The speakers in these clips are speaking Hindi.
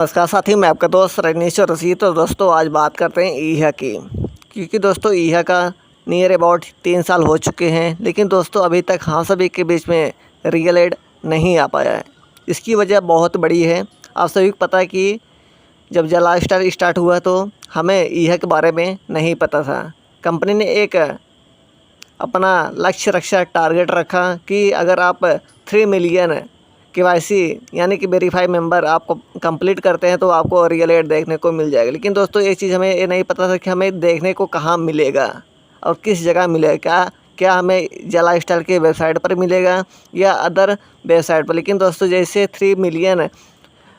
नमस्कार साथी, मैं आपका दोस्त रजनीश रसीद। तो दोस्तों आज बात करते हैं ईहा की, क्योंकि दोस्तों ईहा का नियर अबाउट 3 साल हो चुके हैं, लेकिन दोस्तों अभी तक हम सभी के बीच में रियल एड नहीं आ पाया है। इसकी वजह बहुत बड़ी है। आप सभी को पता है कि जब जला स्टार्ट हुआ तो हमें ईहा के बारे में नहीं पता था। कंपनी ने एक अपना लक्ष्य रखा, टारगेट रखा कि अगर आप 3 मिलियन KYC यानी कि वेरीफाई मेंबर आपको कंप्लीट करते हैं तो आपको रियल एड देखने को मिल जाएगा। लेकिन दोस्तों एक चीज़ हमें ये नहीं पता था कि हमें देखने को कहाँ मिलेगा और किस जगह मिलेगा। क्या हमें जला स्टाइल के वेबसाइट पर मिलेगा या अदर वेबसाइट पर। लेकिन दोस्तों जैसे 3 मिलियन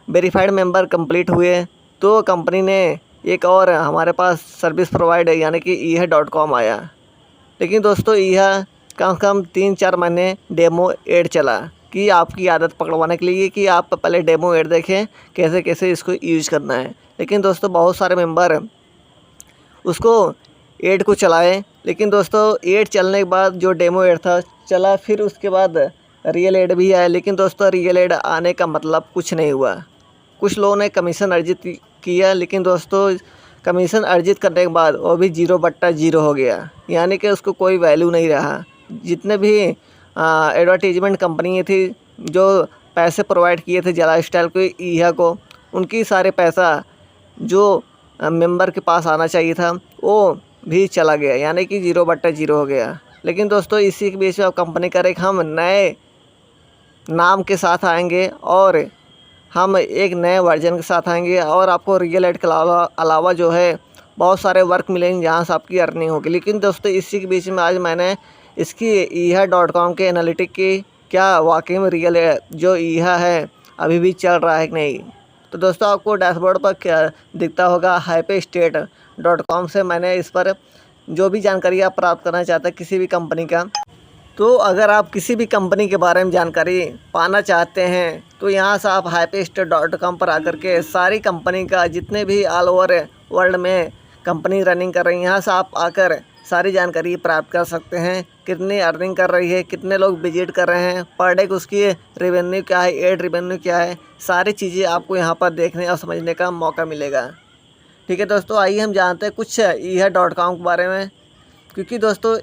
वेरीफाइड मेंबर कंप्लीट हुए तो कंपनी ने एक और हमारे पास सर्विस प्रोवाइडर यानी कि eha.com आया। लेकिन दोस्तों यह कम से कम 3-4 महीने डेमो एड चला कि आपकी आदत पकड़वाने के लिए कि आप पहले डेमो एड देखें कैसे कैसे इसको यूज़ करना है। लेकिन दोस्तों बहुत सारे मेंबर उसको एड को चलाए, लेकिन दोस्तों एड चलने के बाद जो डेमो एड था चला, फिर उसके बाद रियल एड भी आया। लेकिन दोस्तों रियल एड आने का मतलब कुछ नहीं हुआ। कुछ लोगों ने कमीशन अर्जित किया, लेकिन दोस्तों कमीशन अर्जित करने के बाद वो भी 0/0 हो गया, यानी कि उसको कोई वैल्यू नहीं रहा। जितने भी एडवर्टीजमेंट कंपनी थी जो पैसे प्रोवाइड किए थे जला स्टाइल को ईहा को, उनकी सारे पैसा जो मेंबर के पास आना चाहिए था वो भी चला गया, यानी कि 0/0 हो गया। लेकिन दोस्तों इसी के बीच में अब कंपनी करे कि हम नए नाम के साथ आएंगे और हम एक नए वर्जन के साथ आएंगे और आपको रियल एड के अलावा जो है बहुत सारे वर्क मिलेंगे जहाँ से आपकी अर्निंग होगी। लेकिन दोस्तों इसी के बीच में आज मैंने इसकी eha.com के एनालिटिक की क्या वाकई में रियल जो ईहा है अभी भी चल रहा है कि नहीं। तो दोस्तों आपको डैशबोर्ड पर क्या दिखता होगा, hypestate.com से मैंने इस पर जो भी जानकारी आप प्राप्त करना चाहते हैं किसी भी कंपनी का, तो अगर आप किसी भी कंपनी के बारे में जानकारी पाना चाहते हैं तो यहाँ से आप hypestate.com पर आकर के सारी कंपनी का जितने भी ऑल ओवर वर्ल्ड में कंपनी रनिंग कर रही है यहाँ से आप आकर सारी जानकारी प्राप्त कर सकते हैं। कितनी अर्निंग कर रही है, कितने लोग विजिट कर रहे हैं, पर डे उसकी रेवेन्यू क्या है, एड रेवेन्यू क्या है, सारी चीज़ें आपको यहाँ पर देखने और समझने का मौका मिलेगा। ठीक है दोस्तों, आइए हम जानते हैं कुछ eha.com के बारे में। क्योंकि दोस्तों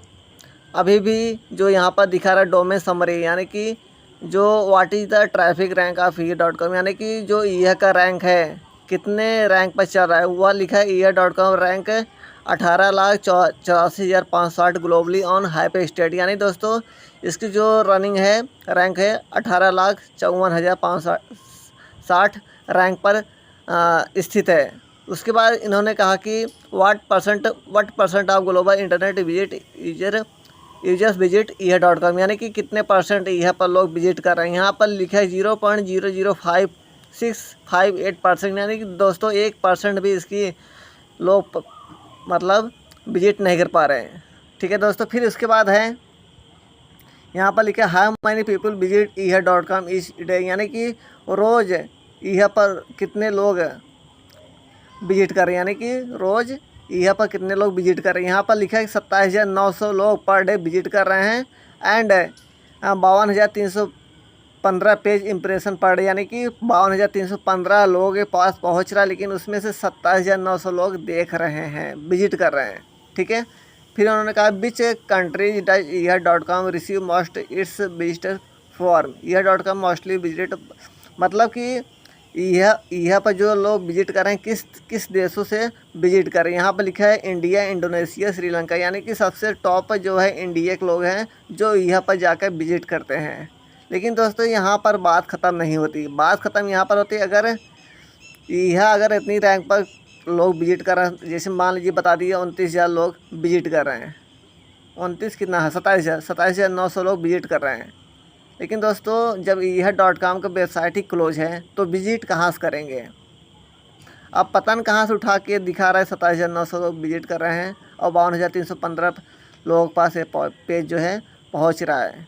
अभी भी जो यहाँ पर दिखा रहा है डोमेन समरी, यानी कि जो what is the traffic rank of eha.com, यानी कि जो ईहा का रैंक है कितने रैंक पर चल रहा है, वह लिखा है eha.com रैंक 18,84,560 ग्लोबली ऑन हाइपेस्टेट। यानी दोस्तों इसकी जो रनिंग है रैंक है 18,54,560 रैंक पर स्थित है। उसके बाद इन्होंने कहा कि what percent of global internet visit users visit eha.com, यानी कि कितने परसेंट ईहा पर लोग विजिट कर रहे हैं। यहाँ पर लिखा है 0.00568%, यानी कि दोस्तों 1% भी इसकी लोग मतलब विजिट नहीं कर पा रहे हैं। ठीक है दोस्तों, फिर उसके बाद है यहाँ पर लिखा है how many people visit eha.com each day, यानी कि रोज़ ईहा पर कितने लोग विजिट कर रहे हैं, यानी कि रोज़ ईहा पर कितने लोग विजिट कर रहे हैं। यहाँ पर लिखा है 27,900 लोग पर डे विजिट कर रहे हैं and 52,315 page impression per day, यानी कि 52,315 लोगों के पास पहुँच रहा है, लेकिन उसमें से 27,900 लोग देख रहे हैं, विजिट कर रहे हैं। ठीक है, फिर उन्होंने कहा which countries does eha.com receive most it's visitor form. eha.com mostly visit, मतलब कि ईहा पर जो लोग विजिट कर रहे हैं किस देशों से विजिट कर रहे हैं। यहाँ पर लिखा है इंडिया, इंडोनेशिया, श्रीलंका, यानी कि सबसे टॉप जो है इंडिया के लोग हैं जो ईहा पर जाकर विजिट करते हैं। लेकिन दोस्तों यहाँ पर बात ख़त्म नहीं होती। बात ख़त्म यहाँ पर होती है अगर ईहा इतनी रैंक पर लोग विजिट कर रहे हैं, जैसे मान लीजिए बता दिए 29,000 लोग विजिट कर रहे हैं, 29 कितना है 27,900 लोग विजिट कर रहे हैं। लेकिन दोस्तों जब eha.com का वेबसाइट ही क्लोज है तो विजिट कहाँ से करेंगे। अब पता नहीं कहाँ से उठा के दिखा रहा है 27,900 लोग विजिट कर रहे हैं और 52,315 लोगों के पास ये पेज जो है पहुँच रहा है।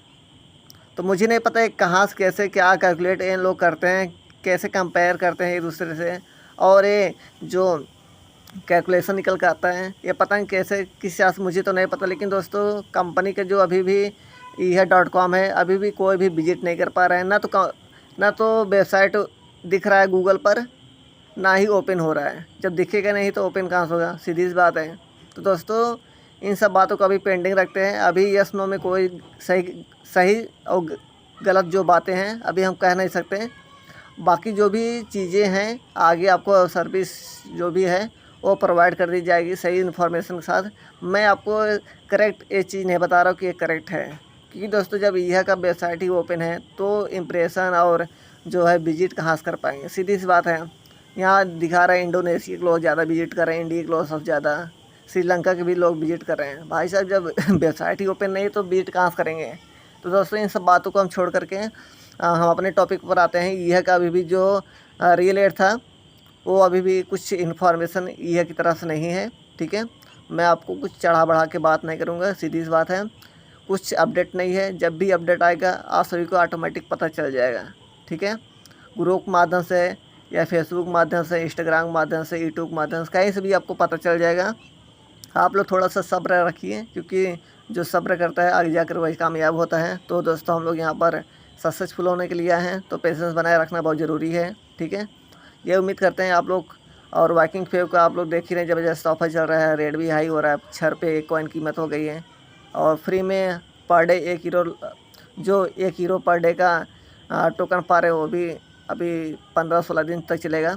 तो मुझे नहीं पता है कहाँ से कैसे क्या कैलकुलेट इन लोग करते हैं, कैसे कंपेयर करते हैं एक दूसरे से, और ये जो कैलकुलेशन निकल कर आता है ये पता नहीं कैसे किस हिसाब से, मुझे तो नहीं पता। लेकिन दोस्तों कंपनी के जो अभी भी eha.com है अभी भी कोई भी विजिट नहीं कर पा रहे हैं। ना तो वेबसाइट दिख रहा है गूगल पर ना ही ओपन हो रहा है। जब दिखेगा नहीं तो ओपन कहाँ से होगा, सीधी सी बात है। तो दोस्तों इन सब बातों को अभी पेंडिंग रखते हैं। अभी यस नो में कोई सही सही और गलत जो बातें हैं अभी हम कह नहीं सकते। बाकी जो भी चीज़ें हैं आगे आपको सर्विस जो भी है वो प्रोवाइड कर दी जाएगी सही इन्फॉर्मेशन के साथ। मैं आपको करेक्ट ये चीज़ नहीं बता रहा हूँ कि ये करेक्ट है, क्योंकि दोस्तों जब यह का वेबसाइट ही ओपन है तो इम्प्रेशन और जो है विजिट कहाँ से कर पाएंगे, सीधी सी बात है। यहाँ दिखा रहे हैं इंडोनेशिया के लोग ज़्यादा विजिट कर रहे हैं, इंडिया के लोग सबसे ज़्यादा, श्रीलंका के भी लोग विजिट कर रहे हैं। भाई साहब जब वेबसाइट ही ओपन नहीं तो विजिट कहाँ से करेंगे। तो दोस्तों इन सब बातों को हम छोड़ करके हम अपने टॉपिक पर आते हैं। यह का अभी भी जो रियल एड था वो अभी भी कुछ इन्फॉर्मेशन यह की तरफ से नहीं है, ठीक है। मैं आपको कुछ चढ़ा बढ़ा के बात नहीं करूँगा, सीधी सी बात है। कुछ अपडेट नहीं है, जब भी अपडेट आएगा आप सभी को ऑटोमेटिक पता चल जाएगा, ठीक है। ग्रुप माध्यम से या फेसबुक माध्यम से, इंस्टाग्राम माध्यम से, यूट्यूब माध्यम से, कहीं से भी आपको पता चल जाएगा। आप लोग थोड़ा सा सब्र रखिए, क्योंकि जो सब्र करता है आगे जाकर वही कामयाब होता है। तो दोस्तों हम लोग यहाँ पर सक्सेसफुल होने के लिए आए हैं, तो पेशेंस बनाए रखना बहुत ज़रूरी है, ठीक है। ये उम्मीद करते हैं आप लोग। और वाइकिंग फेव का आप लोग देख ही रहे हैं, ज़बरदस्त ऑफर चल रहा है, रेट भी हाई हो रहा है, 6 रुपये 1 कॉइन कीमत हो गई है। और फ्री में पर डे 1 हीरो, जो 1 हीरो पर डे का टोकन पा रहे हो वो भी अभी 15-16 दिन तक चलेगा।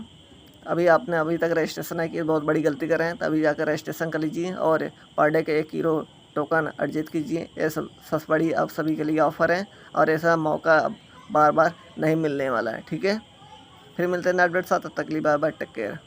अभी आपने अभी तक रजिस्ट्रेशन नहीं किया, बहुत बड़ी गलती कर रहे हैं, तभी जाकर रजिस्ट्रेशन कर लीजिए और पर डे के 1 हीरो टोकन अर्जित कीजिए। ये सब सबसे बड़ी आप सभी के लिए ऑफ़र है और ऐसा मौका अब बार बार नहीं मिलने वाला है, ठीक है। फिर मिलते हैं नेट अपडेट साथ, तब तक के लिए बाय बाय, टेक केयर।